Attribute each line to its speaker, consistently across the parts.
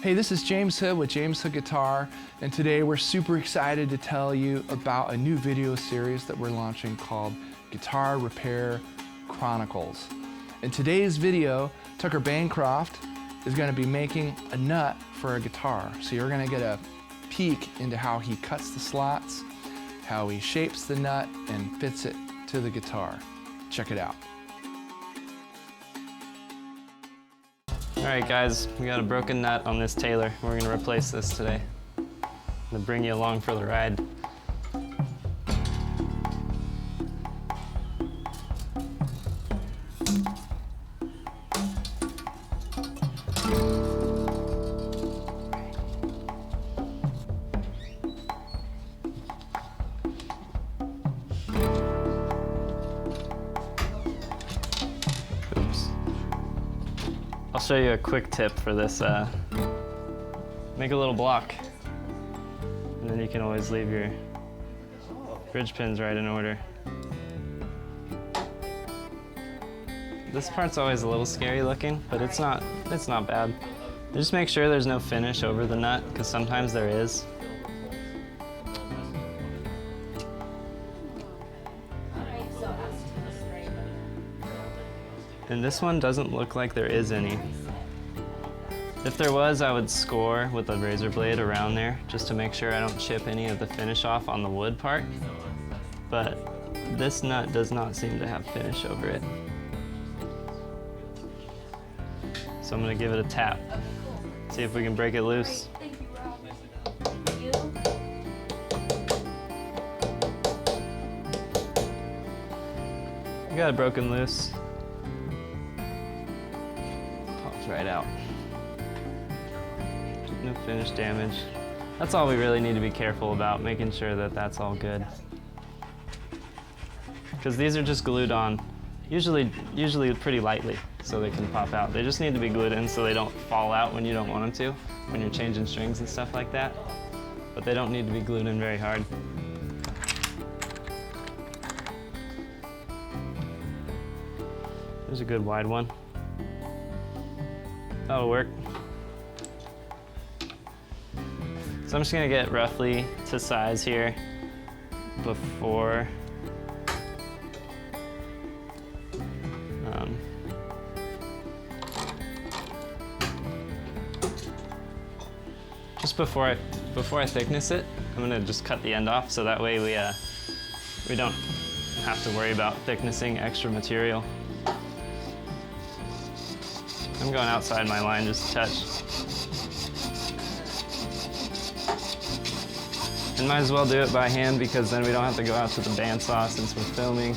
Speaker 1: Hey, this is James Hood with James Hood Guitar, and today we're super excited to tell you about a new video series that we're launching called Guitar Repair Chronicles. In today's video, Tucker Bancroft is going to be making a nut for a guitar. So you're going to get a peek into how he cuts the slots, how he shapes the nut and fits it to the guitar. Check it out.
Speaker 2: Alright guys, we got a broken nut on this Taylor. We're going to replace this today. I'm going to bring you along for the ride. I'll show you a quick tip for this. Make a little block, and then you can always leave your bridge pins right in order. This part's always a little scary looking, but it's not bad. Just make sure there's no finish over the nut, because sometimes there is. And this one doesn't look like there is any. If there was, I would score with a razor blade around there just to make sure I don't chip any of the finish off on the wood part. But this nut does not seem to have finish over it. So I'm gonna give it a tap. See if we can break it loose.
Speaker 3: Thank you, Rob. Thank you.
Speaker 2: We got it broken loose. Pops right out. No finish damage. That's all we really need to be careful about, making sure that that's all good. Because these are just glued on, usually pretty lightly, so they can pop out. They just need to be glued in so they don't fall out when you don't want them to, when you're changing strings and stuff like that. But they don't need to be glued in very hard. There's a good wide one. That'll work. So I'm just gonna get roughly to size here before just before I thickness it, I'm gonna just cut the end off so that way we don't have to worry about thicknessing extra material. I'm going outside my line just a touch. And might as well do it by hand because then we don't have to go out to the bandsaw since we're filming.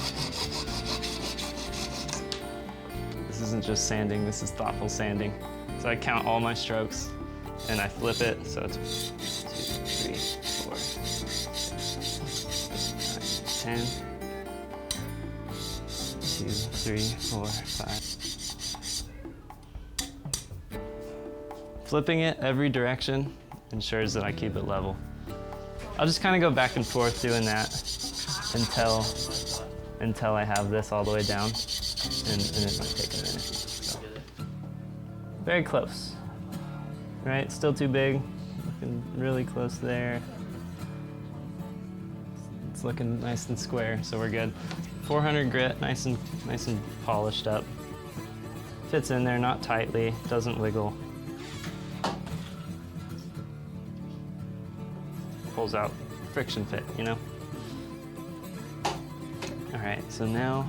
Speaker 2: This isn't just sanding, this is thoughtful sanding. So I count all my strokes and I flip it, so it's 1, 2, 3, 4, 9, 10, 2, 3, 4, 5. Flipping it every direction ensures that I keep it level. I'll just kind of go back and forth doing that until I have this all the way down, and it might take a minute. So. Very close, right? Still too big, looking really close there. It's looking nice and square, so we're good. 400 grit, nice and polished up. Fits in there, not tightly, doesn't wiggle. Pulls out friction fit, you know? All right, so now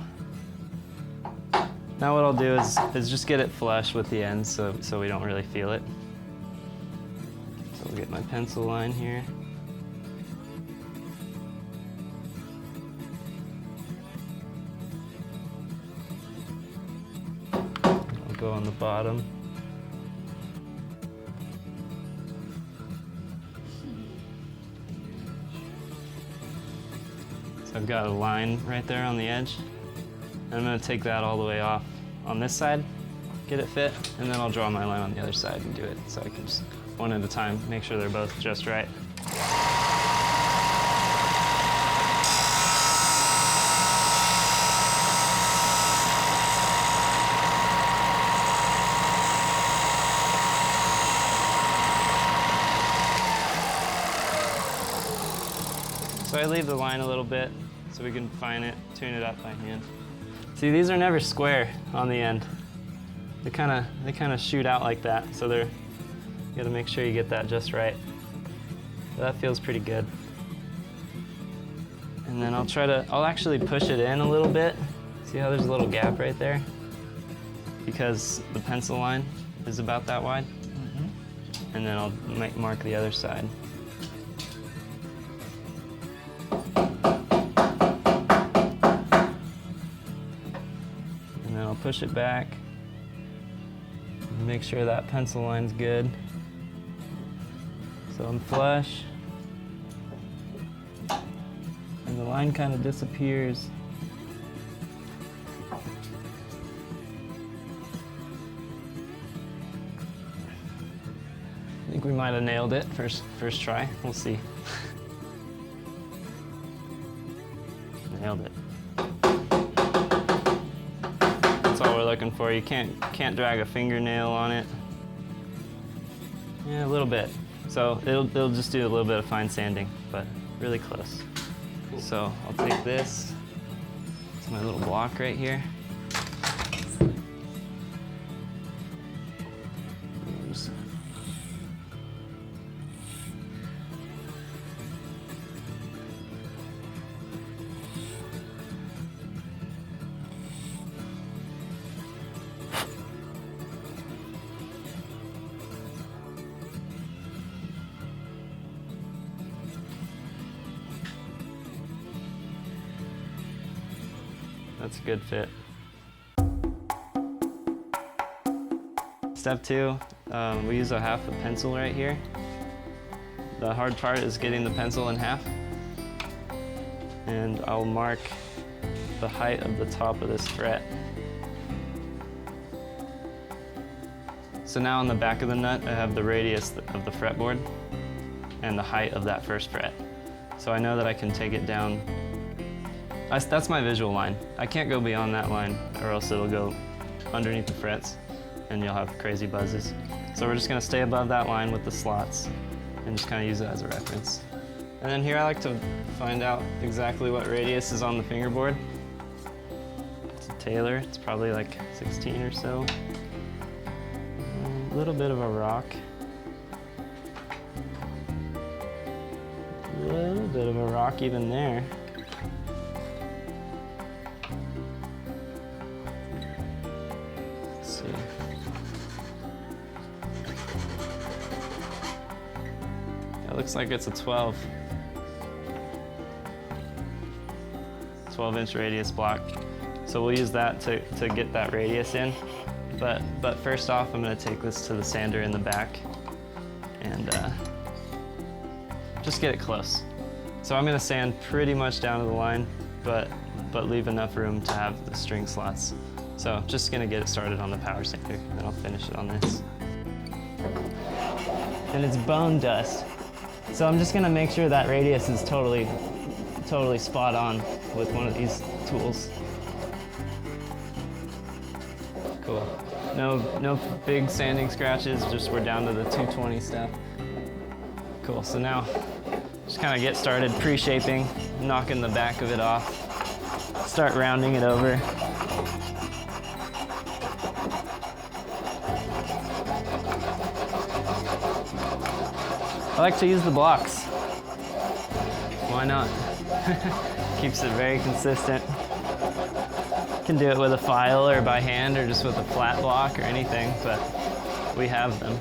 Speaker 2: what I'll do is just get it flush with the ends so we don't really feel it. So I'll get my pencil line here. I'll go on the bottom. I've got a line right there on the edge. And I'm gonna take that all the way off on this side, get it fit, and then I'll draw my line on the other side and do it so I can just one at a time, make sure they're both just right. So I leave the line a little bit so we can fine it, tune it up by hand. See, these are never square on the end. They kind of shoot out like that, so you gotta make sure you get that just right. But that feels pretty good. And then I'll actually push it in a little bit. See how there's a little gap right there? Because the pencil line is about that wide. And then I'll mark the other side. And then I'll push it back. Make sure that pencil line's good. So I'm flush. And the line kind of disappears. I think we might have nailed it first try. We'll see. Nailed it. That's all we're looking for. You can't drag a fingernail on it. Yeah, a little bit. So it'll just do a little bit of fine sanding, but really close. Cool. So I'll take this. It's my little block right here. That's a good fit. Step 2, we use a half a pencil right here. The hard part is getting the pencil in half. And I'll mark the height of the top of this fret. So now on the back of the nut, I have the radius of the fretboard and the height of that first fret. So I know that I can take it down. That's my visual line. I can't go beyond that line or else it'll go underneath the frets and you'll have crazy buzzes. So we're just gonna stay above that line with the slots and just kind of use it as a reference. And then here I like to find out exactly what radius is on the fingerboard. It's a Taylor, it's probably like 16 or so. A little bit of a rock. A little bit of a rock even there. Let's see. It looks like it's a 12-inch radius block. So we'll use that to get that radius in. But first off, I'm gonna take this to the sander in the back and just get it close. So I'm gonna sand pretty much down to the line, but leave enough room to have the string slots. So just gonna get it started on the power sander, and then I'll finish it on this. And it's bone dust. So I'm just gonna make sure that radius is totally spot on with one of these tools. Cool. No big sanding scratches, just we're down to the 220 step. Cool, so now just kind of get started pre-shaping, knocking the back of it off, start rounding it over. I like to use the blocks. Why not? Keeps it very consistent. Can do it with a file or by hand or just with a flat block or anything, but we have them.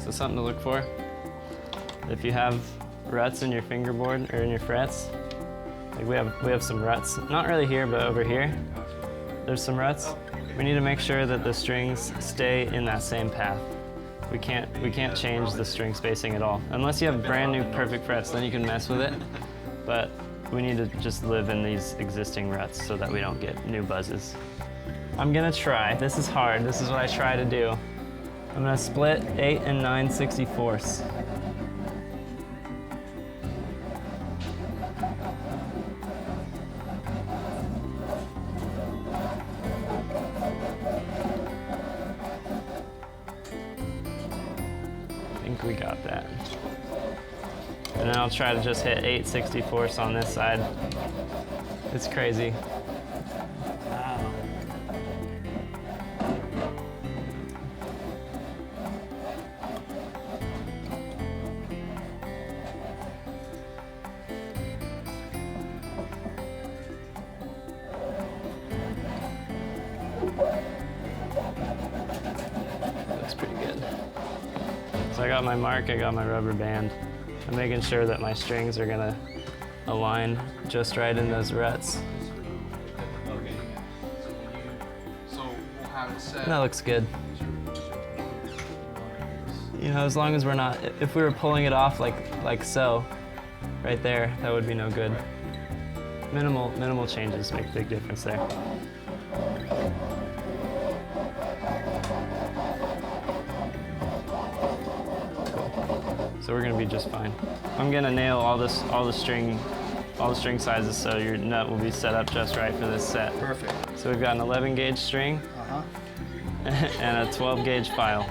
Speaker 2: So something to look for. If you have ruts in your fingerboard or in your frets, like we have some ruts, not really here, but over here, there's some ruts. We need to make sure that the strings stay in that same path. We can't change the string spacing at all. Unless you have brand new perfect frets, then you can mess with it. But we need to just live in these existing ruts so that we don't get new buzzes. I'm gonna try. This is hard. This is what I try to do. I'm gonna split 8 and 9/64. I think we got that. And then I'll try to just hit 8/64 on this side. It's crazy.
Speaker 4: Wow.
Speaker 2: Looks pretty good. So I got my mark, I got my rubber band. I'm making sure that my strings are gonna align just right in those ruts.
Speaker 1: Okay. So we'll have it set.
Speaker 2: That looks good. You know, as long as we're not, if we were pulling it off like so, right there, that would be no good. Minimal changes make a big difference there. So we're gonna be just fine. I'm gonna nail all the string sizes so your nut will be set up just right for this set.
Speaker 1: Perfect.
Speaker 2: So we've got an 11 gauge string and a 12 gauge file.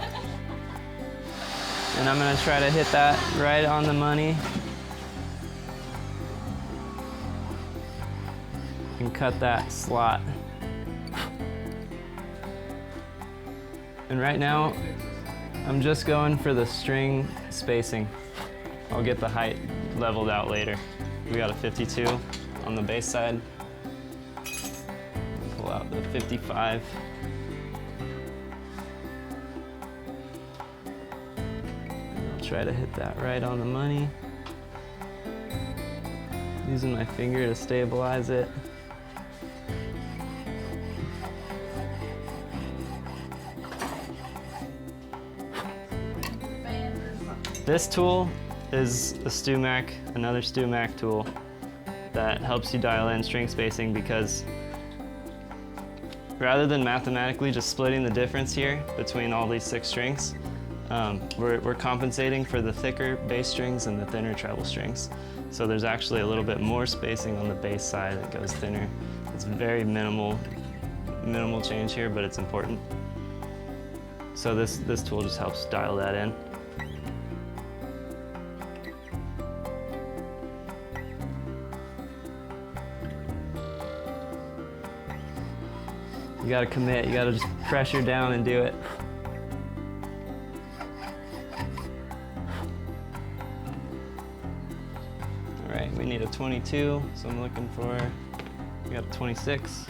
Speaker 2: And I'm gonna try to hit that right on the money. And cut that slot. And right now, I'm just going for the string spacing. I'll get the height leveled out later. We got a 52 on the bass side. Pull out the 55. And I'll try to hit that right on the money. Using my finger to stabilize it. This tool is a StewMac, another StewMac tool that helps you dial in string spacing because rather than mathematically just splitting the difference here between all these 6 strings, we're compensating for the thicker bass strings and the thinner treble strings. So there's actually a little bit more spacing on the bass side that goes thinner. It's very minimal change here, but it's important. So this tool just helps dial that in. You gotta commit, you gotta just pressure down and do it. All right, we need a 22, so I'm looking for, we got a 26.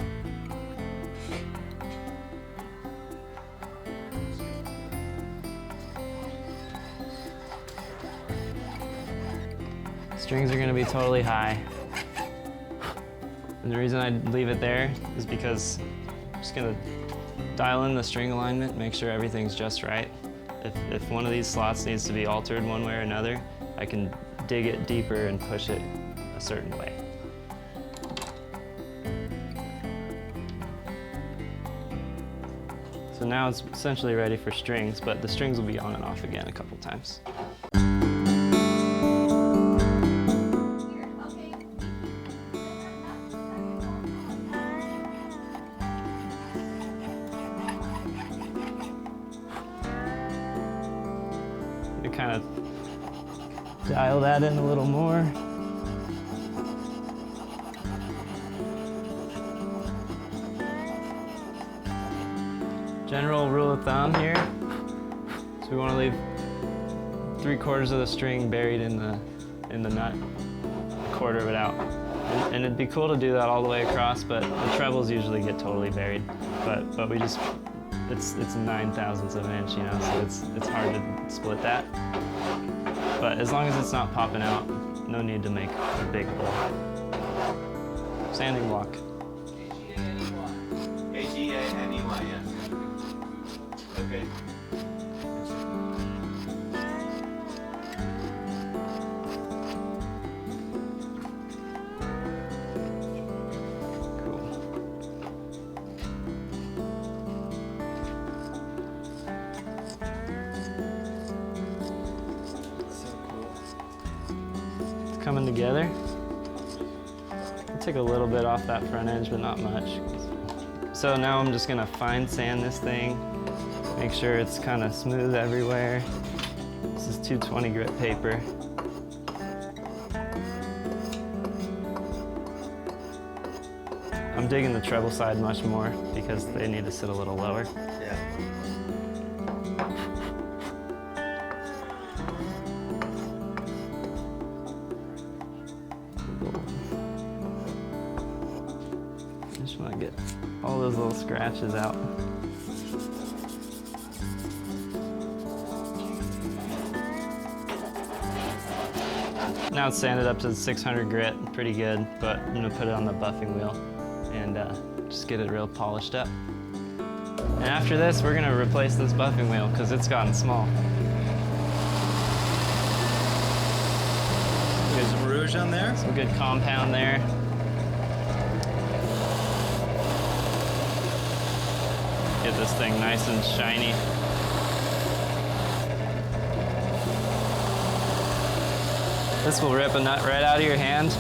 Speaker 2: Strings are gonna be totally high. And the reason I leave it there is because I'm just gonna dial in the string alignment, make sure everything's just right. If one of these slots needs to be altered one way or another, I can dig it deeper and push it a certain way. So now it's essentially ready for strings, but the strings will be on and off again a couple times. To kind of dial that in a little more. General rule of thumb here, so we want to leave 3/4 of the string buried in the nut, a quarter of it out. And it'd be cool to do that all the way across, but the trebles usually get totally buried. But we just, it's 9/1000ths of an inch, you know, so it's hard to split that. But as long as it's not popping out, no need to make a big hole. Sanding block.
Speaker 4: H-E-A-N-E-Y, yes. Okay.
Speaker 2: Coming together. I'll take a little bit off that front edge, but not much. So now I'm just gonna fine sand this thing, make sure it's kind of smooth everywhere. This is 220 grit paper. digging the treble side much more because they need to sit a little lower.
Speaker 4: Yeah.
Speaker 2: Just want to get all those little scratches out. Now it's sanded up to 600 grit, pretty good, but I'm gonna put it on the buffing wheel and just get it real polished up. And after this, we're gonna replace this buffing wheel because it's gotten small.
Speaker 4: Get some rouge on there.
Speaker 2: Some good compound there. Get this thing nice and shiny. This will rip a nut right out of your hand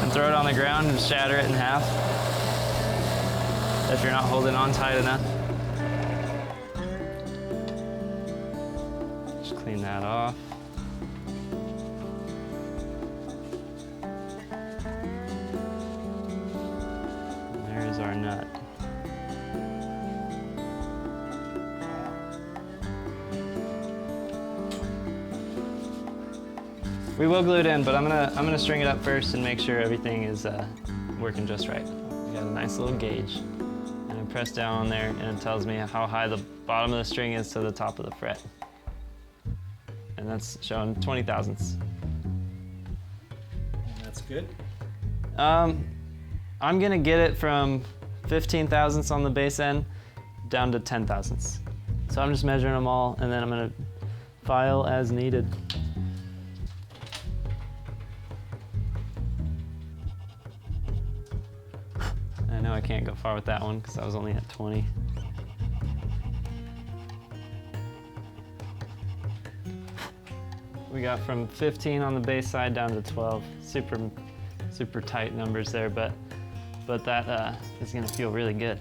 Speaker 2: and throw it on the ground and shatter it in half if you're not holding on tight enough. Just clean that off. And there's our nut. We will glue it in, but I'm gonna string it up first and make sure everything is working just right. We got a nice little gauge, and I press down on there, and it tells me how high the bottom of the string is to the top of the fret, and that's showing 20 thousandths.
Speaker 4: That's good.
Speaker 2: I'm gonna get it from 15 thousandths on the base end down to 10 thousandths. So I'm just measuring them all, and then I'm gonna file as needed. I know I can't go far with that one because I was only at 20. We got from 15 on the base side down to 12. Super tight numbers there, but that is gonna feel really good.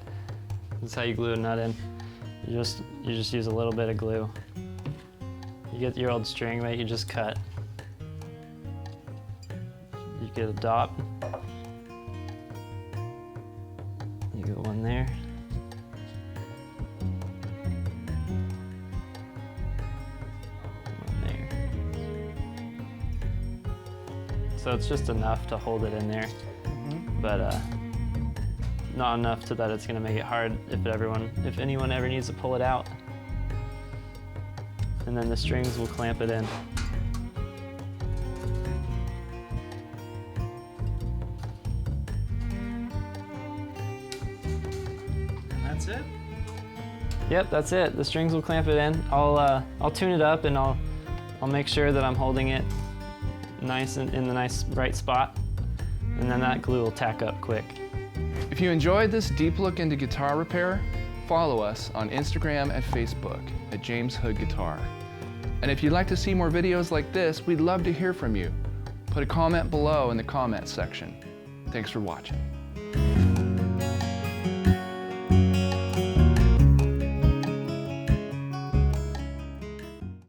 Speaker 2: This is how you glue a nut in. You just use a little bit of glue. You get your old string that you just cut. You get a dot. You get one there. One there. So it's just enough to hold it in there, but not enough to that it's gonna make it hard if anyone ever needs to pull it out. And then the strings will clamp it in.
Speaker 4: That's it?
Speaker 2: Yep, that's it. The strings will clamp it in. I'll tune it up and I'll make sure that I'm holding it nice and in the nice right spot, and then that glue will tack up quick.
Speaker 1: If you enjoyed this deep look into guitar repair, follow us on Instagram and Facebook at James Hood Guitar. And if you'd like to see more videos like this, we'd love to hear from you. Put a comment below in the comment section. Thanks for watching.